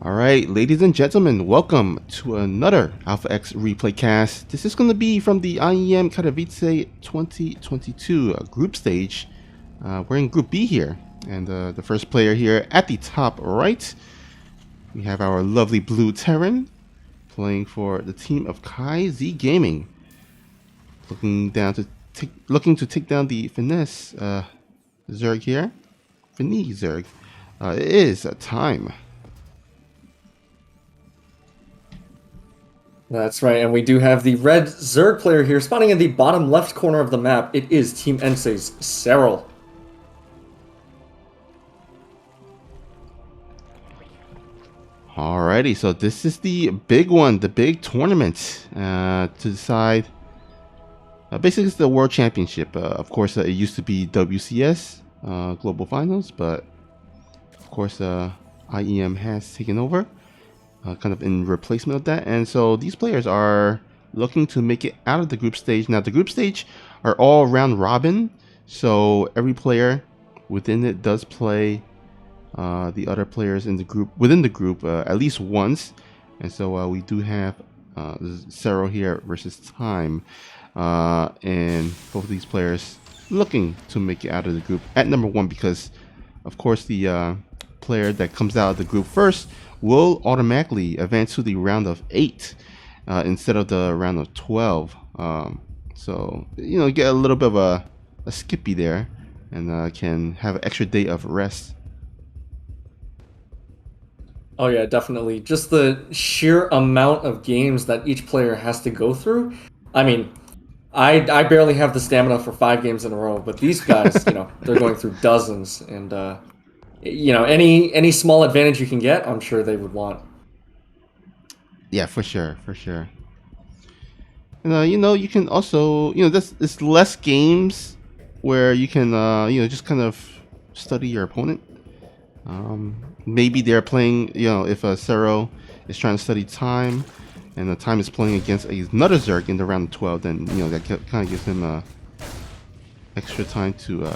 Alright, ladies and gentlemen, welcome to another Alpha X replay cast. This is going to be from the IEM Katowice 2022 group stage. We're in Group B here, and the first player here at the top right, we have our lovely blue Terran playing for the team of Kai Z Gaming. Looking to take down the finesse Zerg here. Finesse Zerg. It is time. That's right, and we do have the red Zerg player here spawning in the bottom left corner of the map. It is Team Ensei's Serral. Alrighty, so this is the big one, the big tournament to decide. Basically, it's the World Championship. Of course, it used to be WCS Global Finals, but of course, IEM has taken over. Kind of in replacement of that, and so these players are looking to make it out of the group stage. Now the group stage are all round robin, so every player within it does play the other players in the group within the group at least once, and so we do have Serral here versus Time, and both of these players looking to make it out of the group at number 1, because of course the player that comes out of the group first will automatically advance to the round of 8 instead of the round of 12. So, you know, get a little bit of a skippy there, and can have an extra day of rest. Oh yeah, definitely. Just the sheer amount of games that each player has to go through. I mean, I barely have the stamina for 5 games in a row, but these guys, you know, they're going through dozens, and you know, any small advantage you can get, I'm sure they would want. Yeah, for sure, for sure. And you know, you can also, you know, there's less games where you can, you know, just kind of study your opponent. Maybe they're playing, you know, if Serral is trying to study Time, and the Time is playing against another Zerg in the round of 12, then, you know, that kind of gives him extra time to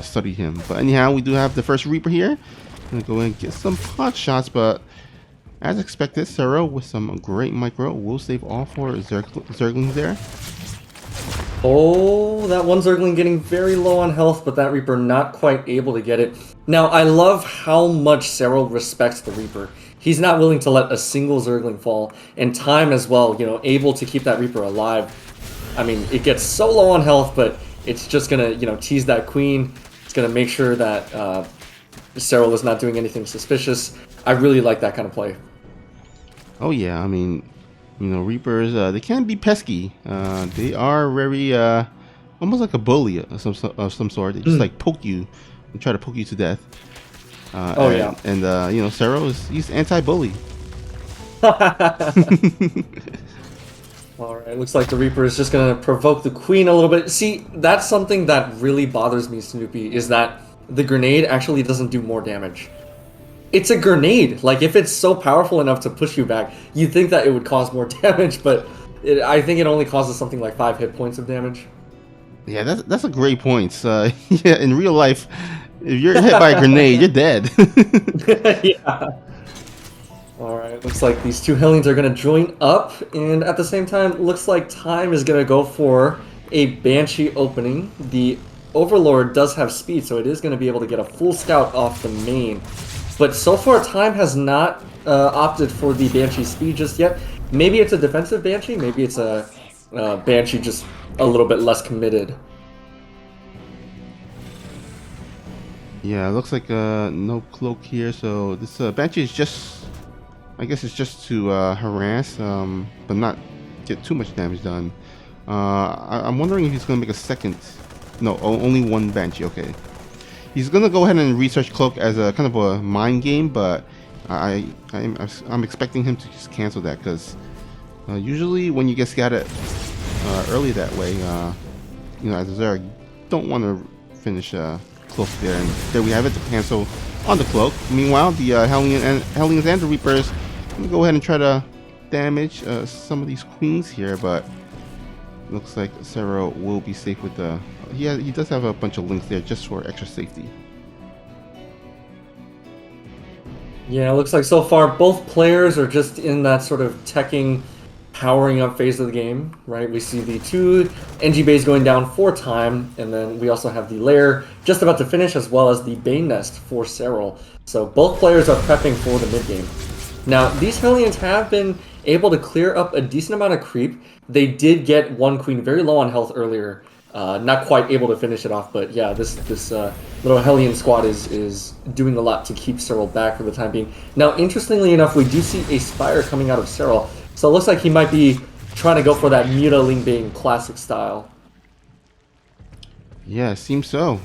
study him. But anyhow, we do have the first Reaper here. Gonna go and get some pot shots, but as expected, Serral with some great micro will save all 4 Zerglings there. Oh, that one Zergling getting very low on health, but that Reaper not quite able to get it. Now, I love how much Serral respects the Reaper. He's not willing to let a single Zergling fall, and Time as well, you know, able to keep that Reaper alive. I mean, it gets so low on health, but it's just gonna, you know, tease that Queen. It's gonna make sure that Serral is not doing anything suspicious. I really like that kind of play. Oh yeah, I mean, you know, Reapers, they can be pesky. They are very, almost like a bully of some sort. They just like poke you and try to poke you to death. Yeah. And you know, Serral he's anti-bully. Alright, looks like the Reaper is just gonna provoke the Queen a little bit. See, that's something that really bothers me, Snoopy, is that the grenade actually doesn't do more damage. It's a grenade. Like, if it's so powerful enough to push you back, you'd think that it would cause more damage, but I think it only causes something like 5 hit points of damage. Yeah, that's a great point. Yeah, in real life, if you're hit by a grenade, you're dead. Yeah. Alright, looks like these 2 Hellions are going to join up, and at the same time, looks like Time is going to go for a Banshee opening. The Overlord does have speed, so it is going to be able to get a full scout off the main. But so far, Time has not opted for the Banshee speed just yet. Maybe it's a defensive Banshee, maybe it's a Banshee just a little bit less committed. Yeah, it looks like no cloak here, so this Banshee is just, I guess it's just to harass, but not get too much damage done. I'm wondering if he's going to make a second. No, only 1 Banshee, okay. He's going to go ahead and research Cloak as a kind of a mind game, but I'm expecting him to just cancel that, because usually when you get scattered early that way, you know, as a Zerg, you don't want to finish Cloak there, and there we have it, to cancel on the Cloak. Meanwhile, the Hellions and the Reapers I'm gonna go ahead and try to damage some of these queens here, but looks like Serral will be safe with the. He does have a bunch of links there just for extra safety. Yeah, it looks like so far both players are just in that sort of teching, powering up phase of the game, right? We see the two NG bays going down for time, and then we also have the lair just about to finish, as well as the Bane Nest for Serral. So both players are prepping for the mid game. Now, these Hellions have been able to clear up a decent amount of creep. They did get one queen very low on health earlier, not quite able to finish it off, but yeah, this little Hellion squad is doing a lot to keep Serral back for the time being. Now, interestingly enough, we do see a Spire coming out of Serral, so it looks like he might be trying to go for that Muta Ling Bane classic style. Yeah, it seems so.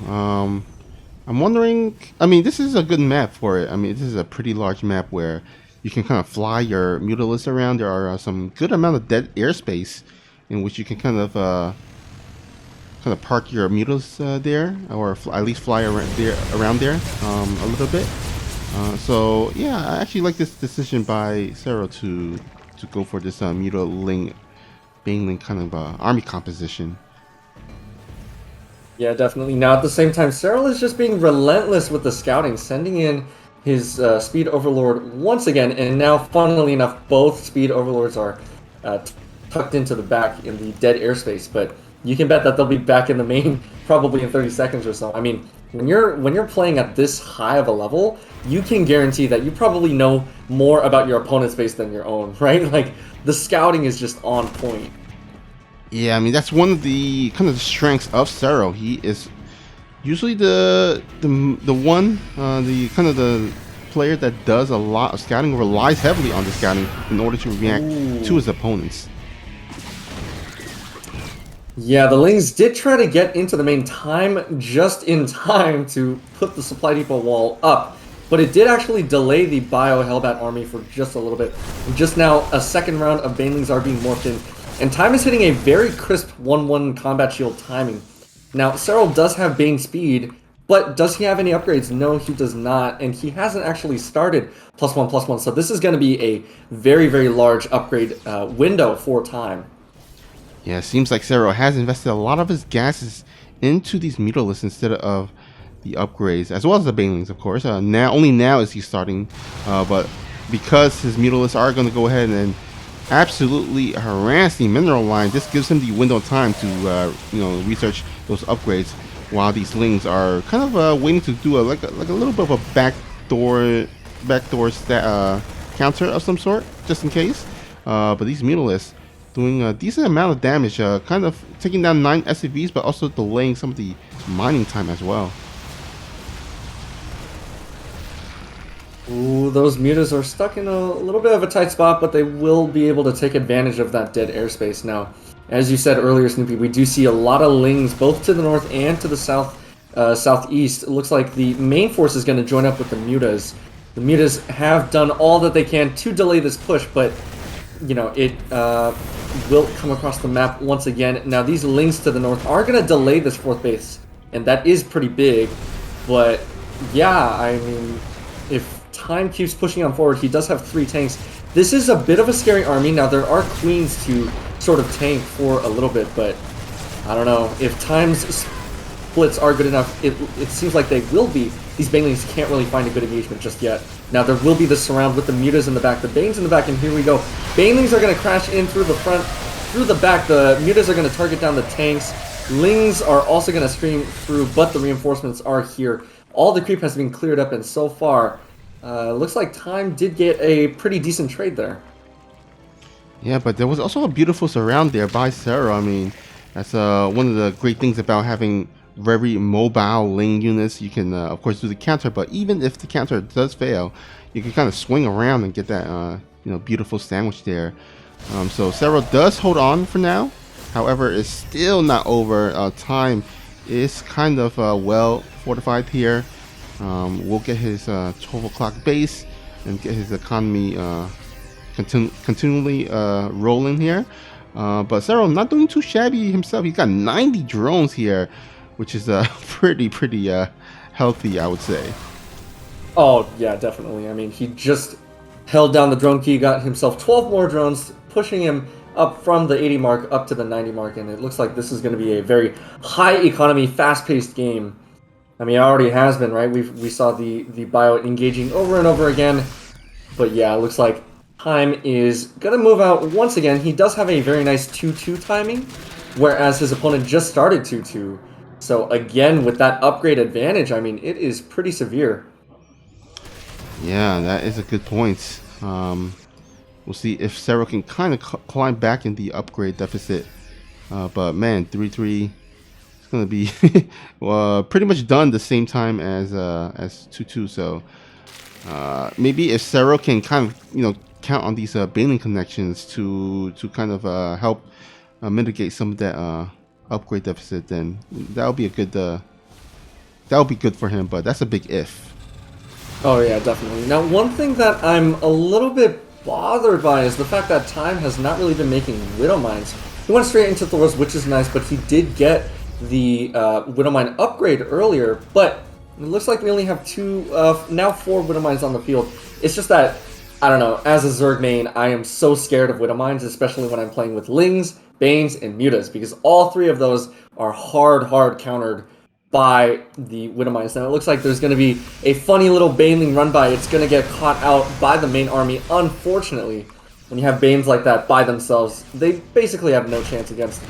I'm wondering. I mean, this is a good map for it. I mean, this is a pretty large map where you can kind of fly your Mutalisks around. There are some good amount of dead airspace in which you can kind of park your Mutalisks there, or at least fly around there a little bit. So yeah, I actually like this decision by Serral to go for this Muta Ling, Baneling kind of army composition. Yeah, definitely. Now, at the same time, Serral is just being relentless with the scouting, sending in his Speed Overlord once again, and now, funnily enough, both Speed Overlords are tucked into the back in the dead airspace, but you can bet that they'll be back in the main probably in 30 seconds or so. I mean, when you're playing at this high of a level, you can guarantee that you probably know more about your opponent's base than your own, right? Like, the scouting is just on point. Yeah, I mean that's one of the kind of the strengths of Serral. He is usually the one the kind of the player that does a lot of scouting, relies heavily on the scouting in order to react to his opponents. Yeah, the Lings did try to get into the main time just in time to put the supply depot wall up, but it did actually delay the Bio Hellbat army for just a little bit. Just now, a second round of Banelings are being morphed in, and time is hitting a very crisp 1-1 combat shield timing. Now, Serral does have Bane speed, but does he have any upgrades? No, he does not, and he hasn't actually started +1/+1, so this is going to be a very, very large upgrade window for time. Yeah, it seems like Serral has invested a lot of his gases into these Mutalisks instead of the upgrades, as well as the Banelings, of course. Only now is he starting, but because his Mutalisks are going to go ahead and absolutely harass the mineral line, this gives him the window of time to research those upgrades, while these Lings are kind of waiting to do a little bit of a backdoor counter of some sort, just in case. But these Mutalisks doing a decent amount of damage, kind of taking down 9 SCVs, but also delaying some of the mining time as well. Ooh, those Mutas are stuck in a little bit of a tight spot, but they will be able to take advantage of that dead airspace. Now, as you said earlier, Snoopy, we do see a lot of Lings, both to the north and to the southeast. It looks like the main force is going to join up with the Mutas. The Mutas have done all that they can to delay this push, but, you know, it will come across the map once again. Now, these Lings to the north are going to delay this fourth base, and that is pretty big. But, yeah, I mean, if time keeps pushing on forward, he does have 3 tanks. This is a bit of a scary army. Now, there are queens to sort of tank for a little bit, but I don't know. If time's splits are good enough, it seems like they will be. These Banelings can't really find a good engagement just yet. Now, there will be the surround with the Mutas in the back, the Banes in the back, and here we go. Banelings are going to crash in through the front, through the back. The Mutas are going to target down the tanks. Lings are also going to stream through, but the reinforcements are here. All the creep has been cleared up, and so far, looks like time did get a pretty decent trade there. Yeah, but there was also a beautiful surround there by Serral. I mean, that's one of the great things about having very mobile Ling units. You can, of course, do the counter, but even if the counter does fail, you can kind of swing around and get that, beautiful sandwich there. So Serral does hold on for now. However, it's still not over. Time is kind of well fortified here. We'll get his 12 o'clock base and get his economy continually rolling here. But Serral not doing too shabby himself. He's got 90 drones here, which is pretty healthy, I would say. Oh, yeah, definitely. I mean, he just held down the drone key, got himself 12 more drones, pushing him up from the 80 mark up to the 90 mark, and it looks like this is going to be a very high economy, fast-paced game. I mean, it already has been, right? We saw the bio engaging over and over again. But yeah, it looks like Time is going to move out once again. He does have a very nice 2-2 timing, whereas his opponent just started 2-2. So again, with that upgrade advantage, I mean, it is pretty severe. Yeah, that is a good point. We'll see if Serral can kind of climb back in the upgrade deficit. But man, 3-3 is going to be pretty much done the same time as 2-2. So maybe if Serral can kind of count on these Baneling connections to kind of help mitigate some of that upgrade deficit, then that would be a good that would be good for him. But that's a big if. Oh yeah, definitely. Now, one thing that I'm a little bit bothered by is the fact that Time has not really been making Widow Mines. He went straight into Thor's, which is nice, but he did get the Widow Mine upgrade earlier, but it looks like we only have now 4 Widow Mines on the field. It's just that, I don't know, as a Zerg main, I am so scared of Widow Mines, especially when I'm playing with Lings, Banes, and Mutas, because all 3 of those are hard countered by the Widow Mines. Now it looks like there's going to be a funny little Baneling run by. It's going to get caught out by the main army. Unfortunately, when you have Banes like that by themselves, they basically have no chance against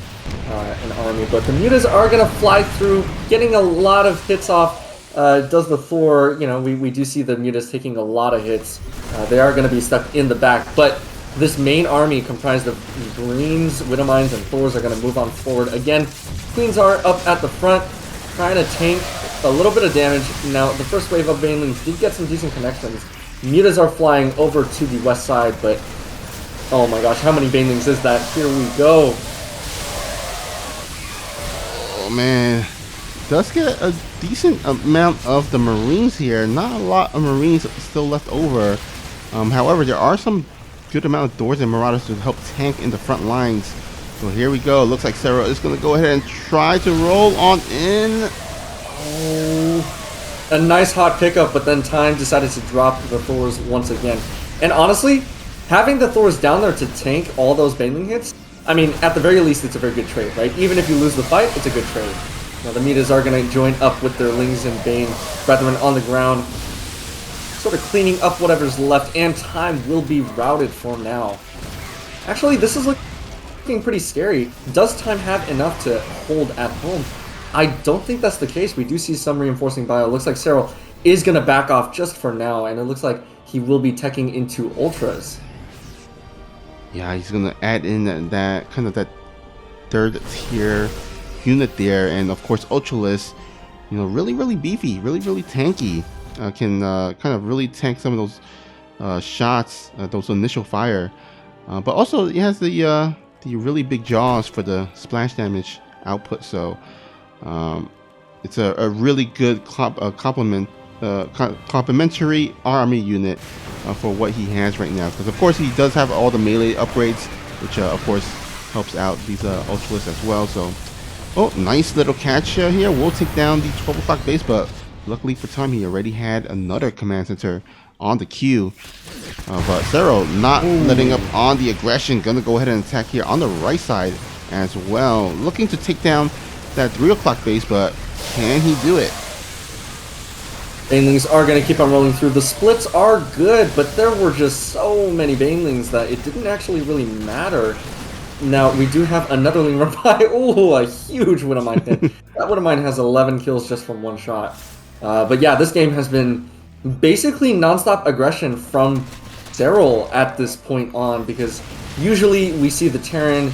an army. But the Mutas are going to fly through, getting a lot of hits off. Does the Thor, we do see the Mutas taking a lot of hits. They are going to be stuck in the back, but this main army comprised of Greens, Widow Mines, and Thors are going to move on forward. Again, Queens are up at the front, trying to tank a little bit of damage. Now, the first wave of Banelings did get some decent connections. Mutas are flying over to the west side, but oh my gosh, how many Banelings is that? Here we go. Oh man, does get a decent amount of the Marines here. Not a lot of Marines still left over. However, there are some good amount of Doors and Marauders to help tank in the front lines. So here we go. Looks like Serral is going to go ahead and try to roll on in. Oh, a nice hot pickup, but then Time decided to drop the Thors once again. And honestly, having the Thors down there to tank all those Baneling hits, I mean, at the very least, it's a very good trade, right? Even if you lose the fight, it's a good trade. Now, the Mutas are going to join up with their Lings and Bane brethren on the ground, sort of cleaning up whatever's left, and Time will be routed for now. Actually, this is looking pretty scary. Does Time have enough to hold at home? I don't think that's the case. We do see some reinforcing bio. It looks like Serral is going to back off just for now, and it looks like he will be teching into Ultras. Yeah, he's going to add in that kind of that third tier unit there, and of course Ultralisk, really beefy, really tanky. Can kind of really tank some of those shots, those initial fire, but also it has the really big jaws for the splash damage output. So it's a really good complementary army unit for what he has right now. Because of course he does have all the melee upgrades, which of course helps out these Ultralisks as well. So nice little catch here. We'll take down the 12 o'clock base, but luckily for Time, he already had another command center on the queue. But Serral not letting up on the aggression. Gonna go ahead and attack here on the right side as well. Looking to take down that 3 o'clock base, but can he do it? Banelings are going to keep on rolling through. The splits are good, but there were just so many Banelings that it didn't actually really matter. Now, we do have another Ling run by. Oh, a huge Widow Mine hit. That Widow Mine has 11 kills just from one shot. But yeah, this game has been basically non-stop aggression from Serral at this point on, because usually we see the Terran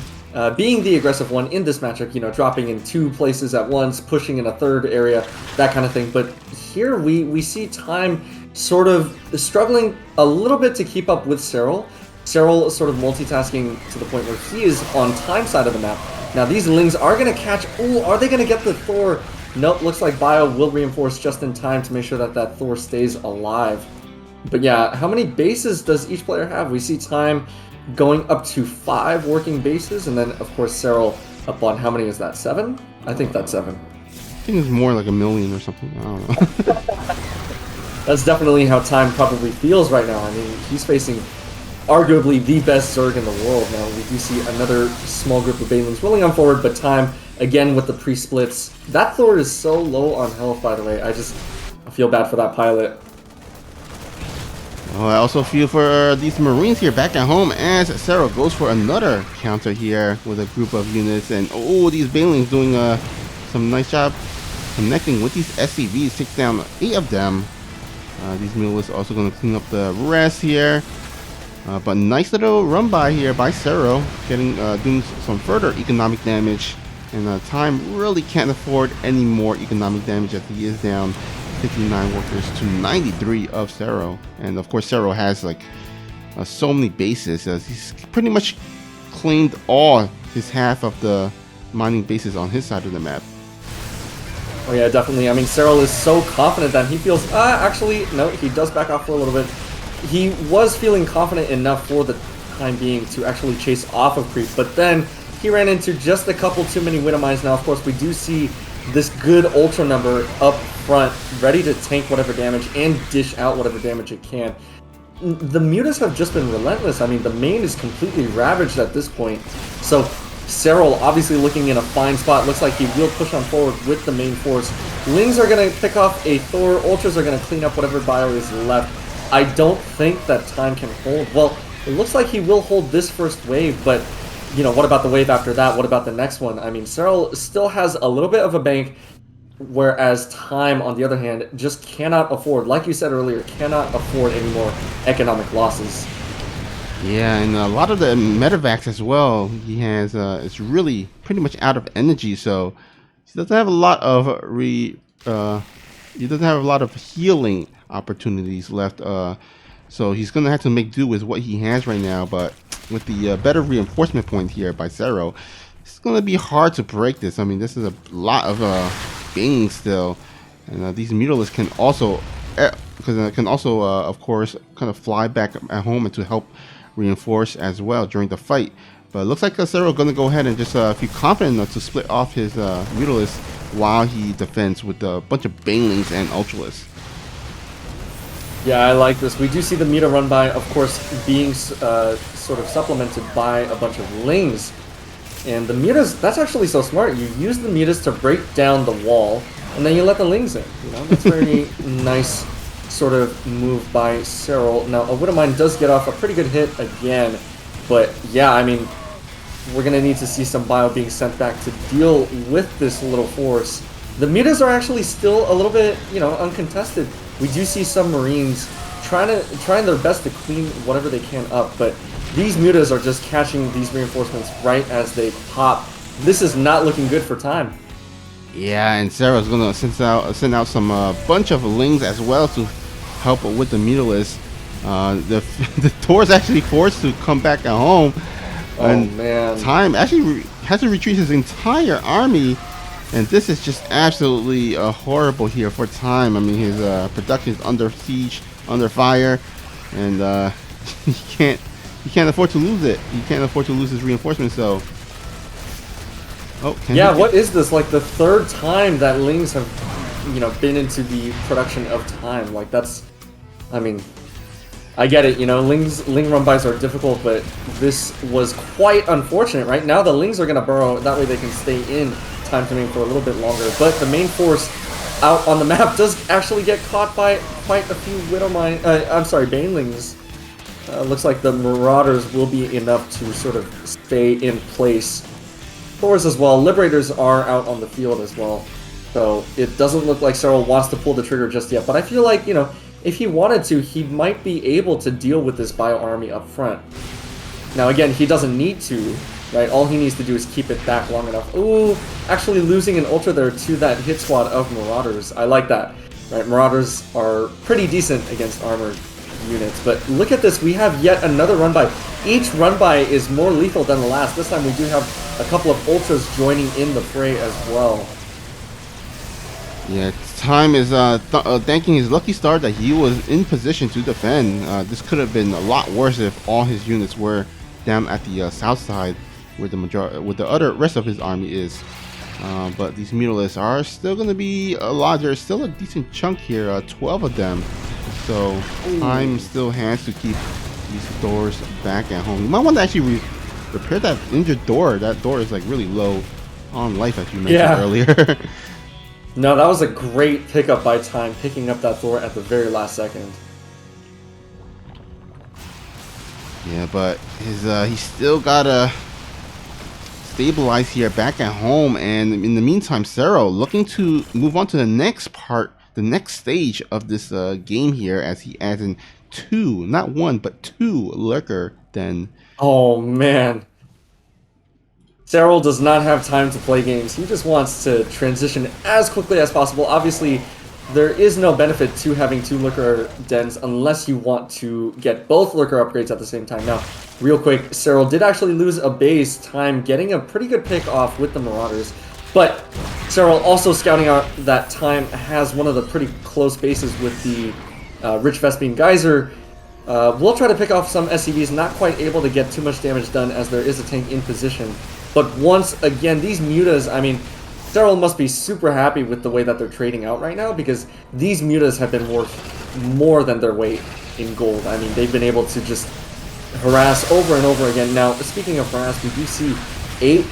being the aggressive one in this matchup, dropping in 2 places at once, pushing in a 3rd area, that kind of thing. But here we see Time sort of struggling a little bit to keep up with Serral. Serral sort of multitasking to the point where he is on Time's side of the map. Now these Lings are going to catch. Oh, are they going to get the Thor? Nope, looks like Bio will reinforce just in time to make sure that Thor stays alive. But yeah, how many bases does each player have? We see Time going up to 5 working bases, and then of course Serral up on, how many is that, 7? I think that's 7. I think it's more like 1 million or something. I don't know. That's definitely how Time probably feels right now. I mean, he's facing arguably the best Zerg in the world. Now we do see another small group of Banelings rolling on forward, but Time again with the pre-splits. That Thor is so low on health, by the way. I feel bad for that pilot. Oh, I also feel for these Marines here back at home as Serral goes for another counter here with a group of units. And oh, these Banelings doing some nice job connecting with these SCVs. Takes down 8 of them. These Mutalisks also going to clean up the rest here. But nice little run by here by Serral, getting doing some further economic damage. And Time really can't afford any more economic damage as he is down 59 workers to 93 of Serral. And of course Serral has like so many bases, as he's pretty much claimed all his half of the mining bases on his side of the map. Oh yeah, definitely. I mean, Serral is so confident that he feels, actually, no, he does back off for a little bit. He was feeling confident enough for the time being to actually chase off of creep, but then he ran into just a couple too many Widow Mines. Now, of course, we do see this good Ultra number up front, ready to tank whatever damage and dish out whatever damage it can. The Mutas have just been relentless. I mean, the main is completely ravaged at this point. So Serral obviously looking in a fine spot. Looks like he will push on forward with the main force. Lings are going to pick off a Thor. Ultras are going to clean up whatever bio is left. I don't think that Time can hold. Well, it looks like he will hold this first wave, but you know, what about the wave after that? What about the next one? I mean, Serral still has a little bit of a bank, whereas Time, on the other hand, just cannot afford, like you said earlier, cannot afford any more economic losses. Yeah, and a lot of the medevacs as well, he has is really pretty much out of energy, so he doesn't have a lot of healing opportunities left. So he's gonna have to make do with what he has right now, but with the better reinforcement point here by Serral, it's gonna be hard to break this. I mean, this is a lot of gains still, and these Mutalisks can also of course kind of fly back at home and to help reinforce as well during the fight. But it looks like Serral gonna go ahead and just feel confident enough to split off his Mutalisks while he defends with a bunch of Banelings and Ultralisks. Yeah, I like this. We do see the Muta run by, of course, being sort of supplemented by a bunch of Lings. And the Mutas, that's actually so smart. You use the Mutas to break down the wall, and then you let the Lings in. You know, that's very nice sort of move by Serral. Now, a Widow Mine does get off a pretty good hit again, but yeah, I mean, we're going to need to see some bio being sent back to deal with this little force. The Mutas are actually still a little bit, you know, uncontested. We do see some Marines trying their best to clean whatever they can up, but these Mutas are just catching these reinforcements right as they pop. This is not looking good for Time. Yeah, and Serral's gonna send out some bunch of Lings as well to help with the Mutalisks. The Thor's actually forced to come back at home. Oh and man! Time actually has to retreat his entire army. And this is just absolutely horrible here for Time. I mean, his production is under siege, under fire, and he can't afford to lose it. He can't afford to lose his reinforcements. So, yeah, what is this? Like the third time that Lings have, you know, been into the production of Time. Like that's, I mean, I get it. You know, Ling run bys are difficult, but this was quite unfortunate. Right now, the Lings are gonna burrow. That way, they can stay in Time Domain for a little bit longer, but the main force out on the map does actually get caught by quite a few Banelings. Looks like the Marauders will be enough to sort of stay in place. Thors as well. Liberators are out on the field as well, so it doesn't look like Serral wants to pull the trigger just yet, but I feel like, you know, if he wanted to, he might be able to deal with this bio army up front. Now again, he doesn't need to. Right, all he needs to do is keep it back long enough. Ooh, actually losing an Ultra there to that hit squad of Marauders. I like that. Right, Marauders are pretty decent against armored units. But look at this, we have yet another run by. Each run by is more lethal than the last. This time we do have a couple of Ultras joining in the fray as well. Yeah, Time is thanking his lucky star that he was in position to defend. This could have been a lot worse if all his units were down at the south side, where the rest of his army is. But these Mutalisks are still going to be a lot. There's still a decent chunk here, 12 of them. So Time still has to keep these doors back at home. You might want to actually repair that injured door. That door is like really low on life, as you mentioned earlier. No, that was a great pickup by Time, picking up that door at the very last second. Yeah, but he's still gotta stabilize here back at home, and in the meantime, Serral looking to move on to the next part, the next stage of this game here, as he adds in two, not one, but two lurker. Then, Oh man. Serral does not have time to play games. He just wants to transition as quickly as possible. Obviously, there is no benefit to having two lurker dens unless you want to get both lurker upgrades at the same time. Now, real quick, Serral did actually lose a base time, getting a pretty good pick off with the Marauders. But Serral also scouting out that time has one of the pretty close bases with the Rich Vespine Geyser. We'll try to pick off some SCVs, not quite able to get too much damage done as there is a tank in position. But once again, these mutas, I mean, Serral must be super happy with the way that they're trading out right now, because these mutas have been worth more than their weight in gold. I mean, they've been able to just harass over and over again. Now, speaking of harass, we do see 8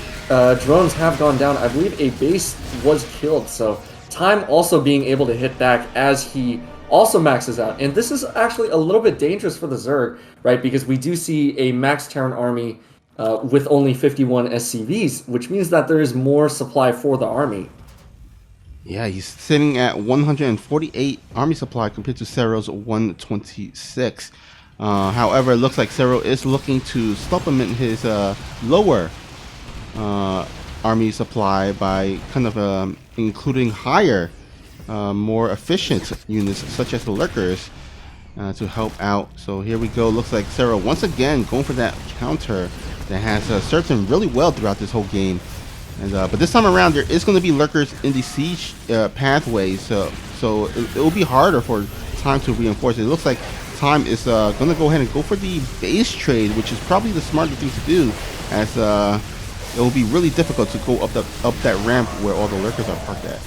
drones have gone down. I believe a base was killed, so Time also being able to hit back as he also maxes out. And this is actually a little bit dangerous for the Zerg, right? Because we do see a max Terran army with only 51 SCVs, which means that there is more supply for the army. yeah, he's sitting at 148 army supply compared to Serral's 126. However, it looks like Serral is looking to supplement his lower army supply by kind of including higher, more efficient units such as the lurkers to help out. So here we go. Looks like Serral once again going for that counter that has served him really well throughout this whole game. And but this time around, there is going to be lurkers in the siege pathways, so it will be harder for Time to reinforce it. It looks like Time is going to go ahead and go for the base trade, which is probably the smarter thing to do, as it will be really difficult to go up that ramp where all the lurkers are parked at.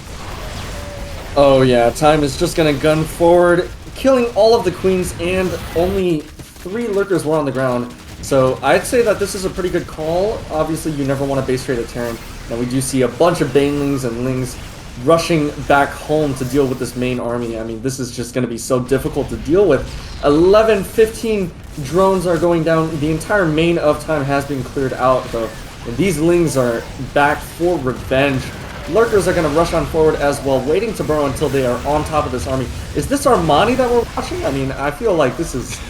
Oh yeah, Time is just gonna gun forward, killing all of the queens, and only 3 lurkers were on the ground. So I'd say that this is a pretty good call. Obviously, you never want to base trade a Terran. Now we do see a bunch of Banelings and Lings rushing back home to deal with this main army. I mean, this is just going to be so difficult to deal with. 11, 15 drones are going down. The entire main of Time has been cleared out, though. And these Lings are back for revenge. Lurkers are going to rush on forward as well, waiting to burrow until they are on top of this army. Is this Armani that we're watching? I mean, I feel like this is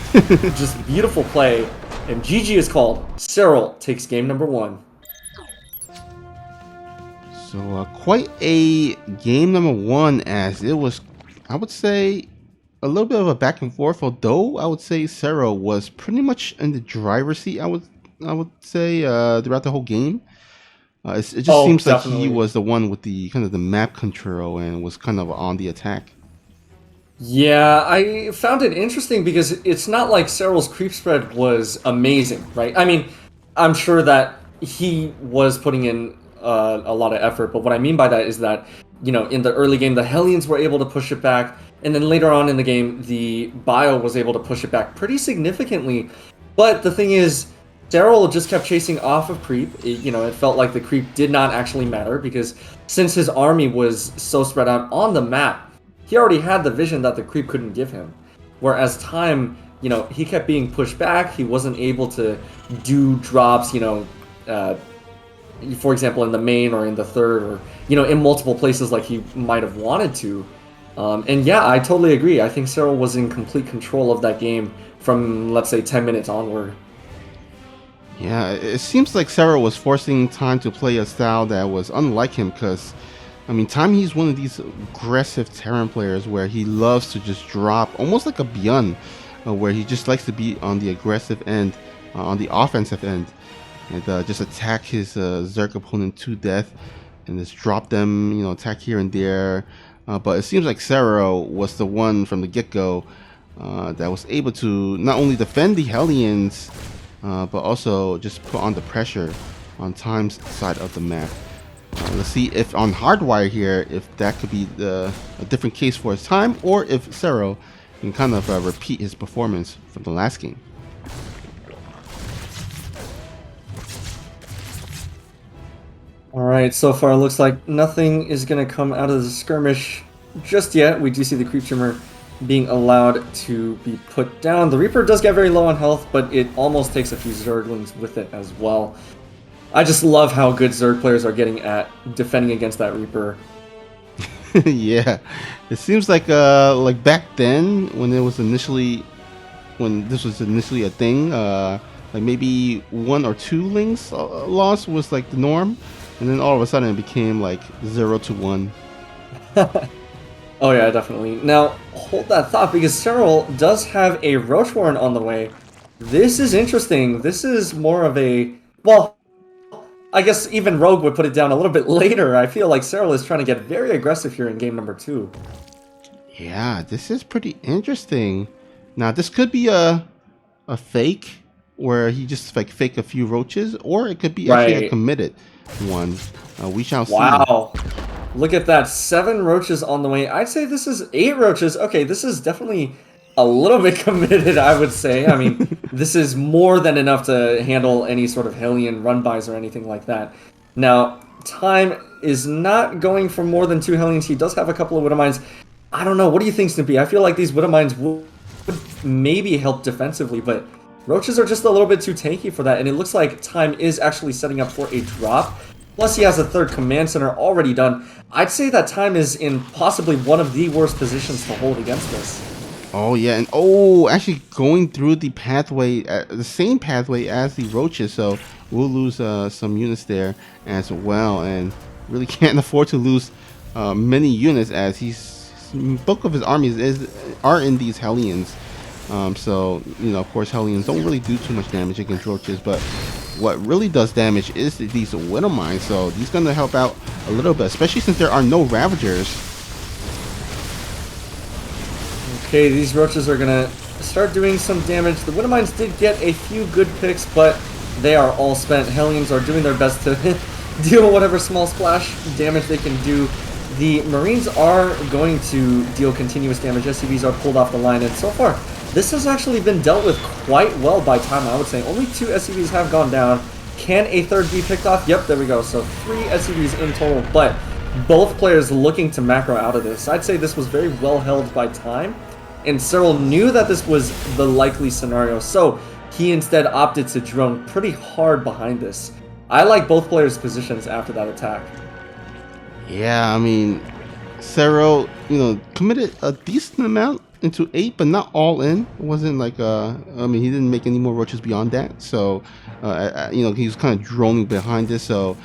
just beautiful play. And GG is called. Serral takes game number 1. So quite a game number 1, as it was, I would say, a little bit of a back and forth. Although I would say Serral was pretty much in the driver's seat. I would say throughout the whole game. It just seems definitely. like he was the one with the kind of the map control and was kind of on the attack. Yeah, I found it interesting because it's not like Serral's creep spread was amazing, right? I mean, I'm sure that he was putting in a lot of effort, but what I mean by that is that, you know, in the early game, the Hellions were able to push it back, and then later on in the game, the Bio was able to push it back pretty significantly. But the thing is, Serral just kept chasing off of creep. It felt like the creep did not actually matter, because since his army was so spread out on the map, he already had the vision that the creep couldn't give him. Whereas Time, he kept being pushed back. He wasn't able to do drops, for example, in the main or in the third, or, in multiple places like he might have wanted to. And yeah, I totally agree. I think Serral was in complete control of that game from, let's say, 10 minutes onward. Yeah, it seems like Serral was forcing Time to play a style that was unlike him, because I mean, Time, he's one of these aggressive Terran players where he loves to just drop, almost like a Beyond, where he just likes to be on the aggressive end, on the offensive end, and just attack his Zerg opponent to death, and just drop them, attack here and there. But it seems like Serral was the one from the get-go that was able to not only defend the Hellions, but also just put on the pressure on Time's side of the map. Let's see if on Hardwire here, if that could be a different case for his Time, or if Serral can kind of repeat his performance from the last game. Alright, so far it looks like nothing is going to come out of the skirmish just yet. We do see the creep trimmer being allowed to be put down. The Reaper does get very low on health, but it almost takes a few Zerglings with it as well. I just love how good Zerg players are getting at defending against that Reaper. Yeah, it seems like back then when this was initially a thing, like maybe 1 or 2 links loss was like the norm, and then all of a sudden it became like 0 to 1. Oh yeah, definitely. Now, hold that thought, because Serral does have a Roach Warren on the way. This is interesting. This is more of a... Well, I guess even Rogue would put it down a little bit later. I feel like Serral is trying to get very aggressive here in game number 2. Yeah, this is pretty interesting. Now, this could be a fake, where he just like fake a few roaches, or it could be actually a committed one. We shall see. Wow. Look at that, 7 roaches on the way. I'd say this is 8 roaches. Okay, this is definitely a little bit committed, I would say. I mean, this is more than enough to handle any sort of Hellion run-bys or anything like that. Now, Time is not going for more than 2 Hellions. He does have a couple of Widowmines. I don't know, what do you think, Snoopy? I feel like these Widowmines would maybe help defensively, but roaches are just a little bit too tanky for that, and it looks like Time is actually setting up for a drop. Plus, he has a 3rd command center already done. I'd say that Time is in possibly one of the worst positions to hold against this. Oh yeah, and actually going through the pathway, the same pathway as the roaches, so we'll lose some units there as well, and really can't afford to lose many units, as bulk of his armies are in these Hellions. So you know, of course, Hellions don't really do too much damage against roaches, but what really does damage is these Widowmines. So these gonna help out a little bit, especially since there are no Ravagers. Okay, these roaches are gonna start doing some damage. The Widowmines did get a few good picks, but they are all spent. Hellions are doing their best to deal whatever small splash damage they can do. The Marines are going to deal continuous damage. SCVs are pulled off the line, and so far, this has actually been dealt with quite well by Time, I would say. Only 2 SCVs have gone down. Can a 3rd be picked off? Yep, there we go. So 3 SCVs in total, but both players looking to macro out of this. I'd say this was very well held by Time, and Serral knew that this was the likely scenario, so he instead opted to drone pretty hard behind this. I like both players' positions after that attack. Yeah, I mean, Serral, you know, committed a decent amount into 8, but not all in. It wasn't like I mean, he didn't make any more roaches beyond that. So, you know, he was kind of droning behind this. So,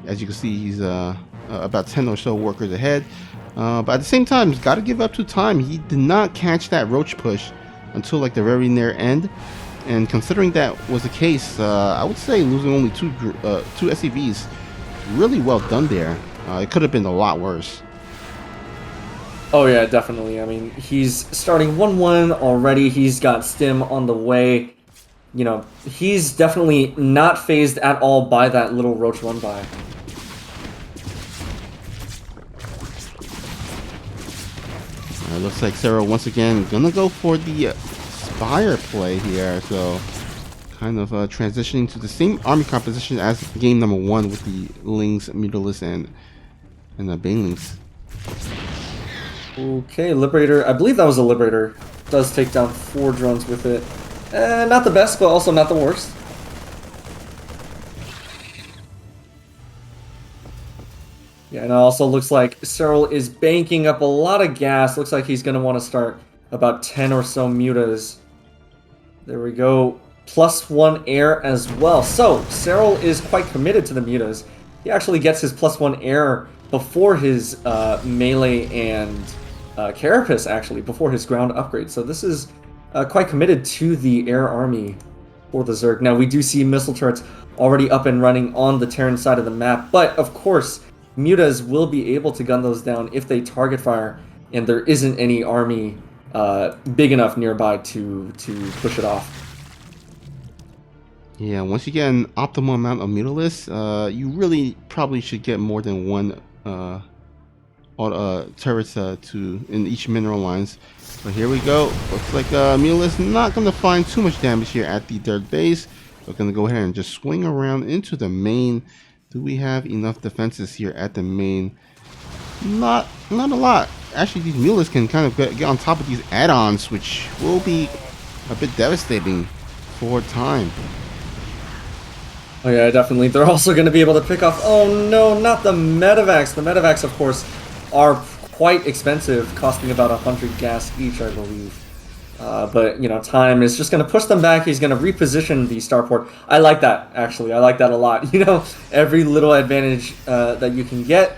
as you can see, he's about 10 or so workers ahead. But at the same time, he's got to give up to Time. He did not catch that roach push until like the very near end. And considering that was the case, I would say losing only two SCVs, really well done there. It could have been a lot worse. Oh yeah, definitely. I mean, he's starting 1-1 already. He's got Stim on the way. You know, he's definitely not phased at all by that little roach run by. Looks like Serral once again gonna go for the Spire play here. So kind of transitioning to the same army composition as game number 1 with the Lings, Mutalisks, and the Banelings. Okay, Liberator. I believe that was a Liberator. Does take down 4 drones with it. Not the best, but also not the worst. Yeah, and it also looks like Serral is banking up a lot of gas. Looks like he's going to want to start about 10 or so mutas. There we go. +1 air as well. So, Serral is quite committed to the mutas. He actually gets his +1 air before his melee and carapace, actually, before his ground upgrade. So this is quite committed to the air army for the Zerg. Now, we do see missile turrets already up and running on the Terran side of the map, but of course, mutas will be able to gun those down if they target fire and there isn't any army big enough nearby to push it off. Yeah, once you get an optimal amount of Mutalisks, you really probably should get more than 1 turrets in each mineral lines. So here we go. Looks like Mutalisk not going to find too much damage here at the 3rd base. We're going to go ahead and just swing around into the main. Do we have enough defenses here at the main? Not a lot. actually these mules can kind of get on top of these add-ons, which will be a bit devastating for time. Oh yeah, definitely. They're also going to be able to pick off... Oh no, not the medevacs. The medevacs, of course, are quite expensive, costing about 100 gas each, I believe. But, you know, time is just going to push them back. He's going to reposition the starport. I like that, actually. I like that a lot. You know, every little advantage that you can get.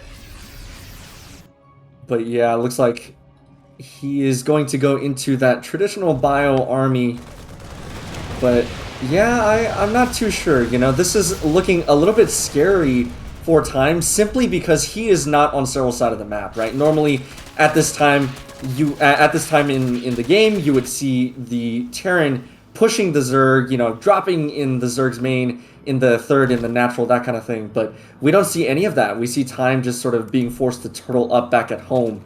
But yeah, it looks like he is going to go into that traditional bio army. But yeah, I'm not too sure. You know, this is looking a little bit scary for time, simply because he is not on Serral's side of the map, right? Normally, at this time in the game, you would see the Terran pushing the Zerg, you know, dropping in the Zerg's main in the third, in the natural, that kind of thing. But we don't see any of that. We see time just sort of being forced to turtle up back at home,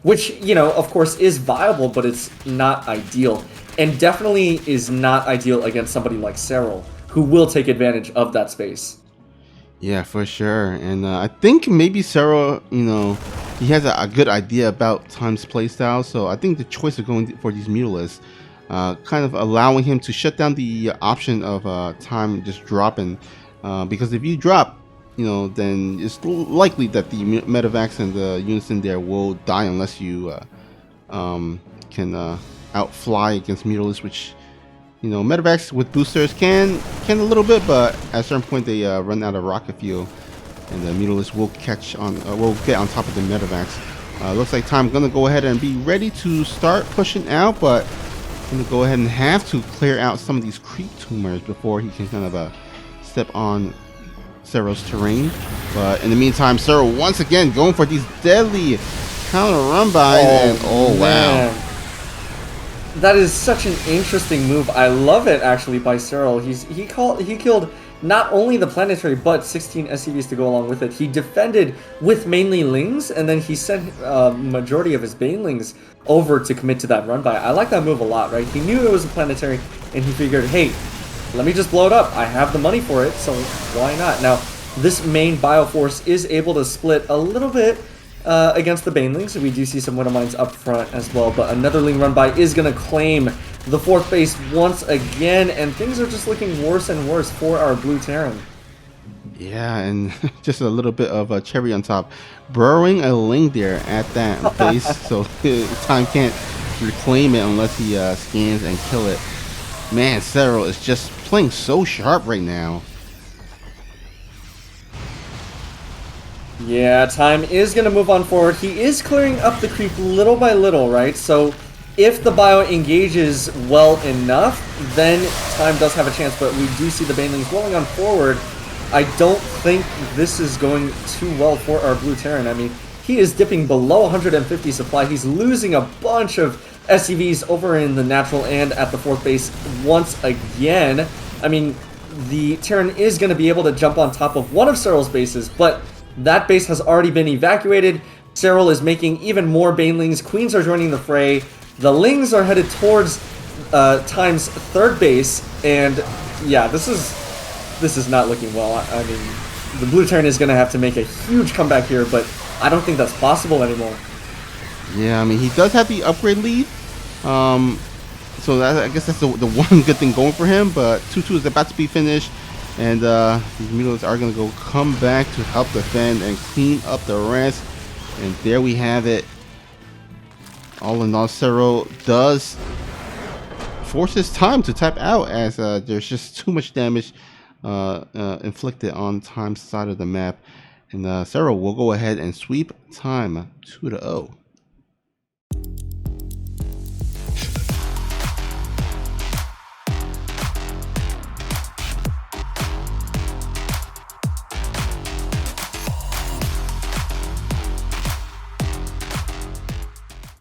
which, you know, of course is viable, but it's not ideal. And definitely is not ideal against somebody like Serral, who will take advantage of that space. Yeah, for sure. And I think maybe Serral, you know, he has a good idea about Time's playstyle. So I think the choice of going for these Mutalists, kind of allowing him to shut down the option of Time just dropping. Because if you drop, you know, then it's likely that the medevacs and the units in there will die unless you can outfly against Mutalists, which, you know, medevacs with boosters can a little bit, but at a certain point they run out of rocket fuel, and the Mutalists will will get on top of the medevacs. Looks like Time gonna go ahead and be ready to start pushing out, but gonna go ahead and have to clear out some of these creep tumors before he can kind of step on Serral's terrain. But in the meantime, Serral once again going for these deadly counter run bys, and oh wow. That is such an interesting move. I love it, actually, by Serral. He killed not only the planetary, but 16 SCVs to go along with it. He defended with mainly Lings, and then he sent majority of his Banelings over to commit to that run by. I like that move a lot, right? He knew it was a planetary, and he figured, hey, let me just blow it up. I have the money for it, so why not? Now, this main Bioforce is able to split a little bit against the Banelings. We do see some Widow Mines up front as well, but another Ling run by is going to claim the fourth base once again, and things are just looking worse and worse for our blue Terran. Yeah, and just a little bit of a cherry on top, burrowing a Ling there at that base, so Time can't reclaim it unless he scans and kill it. Man, Serral is just playing so sharp right now. Yeah, Time is going to move on forward. He is clearing up the creep little by little, right? So if the bio engages well enough, then Time does have a chance, but we do see the Banelings rolling on forward. I don't think this is going too well for our blue Terran. I mean, he is dipping below 150 supply. He's losing a bunch of SCVs over in the natural and at the fourth base once again. I mean, the Terran is going to be able to jump on top of one of Serral's bases, but that base has already been evacuated. Serral is making even more Banelings. Queens are joining the fray. The Lings are headed towards Time's third base, and yeah, this is not looking well. I mean, the blue Terran is going to have to make a huge comeback here, but I don't think that's possible anymore. Yeah, I mean, he does have the upgrade lead, so I guess that's the one good thing going for him. But 2-2 is about to be finished, and these Mutalists are going to come back to help defend and clean up the rest. And there we have it. All in all, Serral does force his Time to tap out, as there's just too much damage inflicted on Time's side of the map. And Serral will go ahead and sweep Time 2-0.